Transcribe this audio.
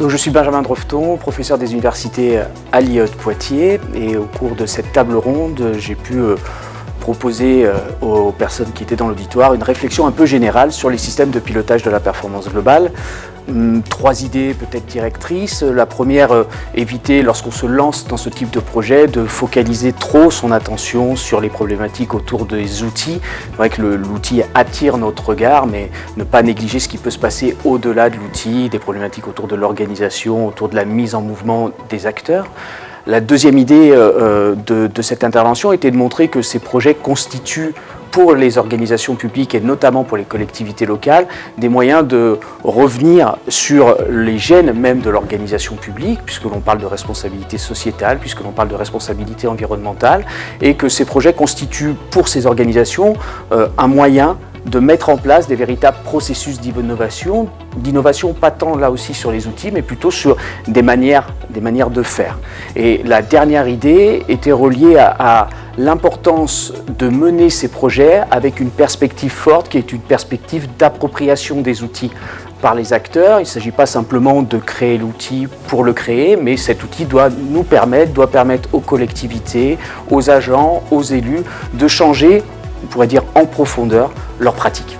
Donc, je suis Benjamin Drofton, professeur des universités à l'IE de Poitiers, et au cours de cette table ronde, j'ai pu proposer aux personnes qui étaient dans l'auditoire une réflexion un peu générale sur les systèmes de pilotage de la performance globale. 3 idées peut-être directrices. La première, éviter lorsqu'on se lance dans ce type de projet de focaliser trop son attention sur les problématiques autour des outils. C'est vrai que l'outil attire notre regard, mais ne pas négliger ce qui peut se passer au-delà de l'outil, des problématiques autour de l'organisation, autour de la mise en mouvement des acteurs. La deuxième idée de cette intervention était de montrer que ces projets constituent pour les organisations publiques et notamment pour les collectivités locales, des moyens de revenir sur les gènes même de l'organisation publique, puisque l'on parle de responsabilité sociétale, puisque l'on parle de responsabilité environnementale, et que ces projets constituent pour ces organisations un moyen de mettre en place des véritables processus d'innovation pas tant là aussi sur les outils, mais plutôt sur des manières de faire. Et la dernière idée était reliée à l'importance de mener ces projets avec une perspective forte qui est une perspective d'appropriation des outils par les acteurs. Il ne s'agit pas simplement de créer l'outil pour le créer, mais cet outil doit permettre aux collectivités, aux agents, aux élus de changer, on pourrait dire en profondeur, leurs pratiques.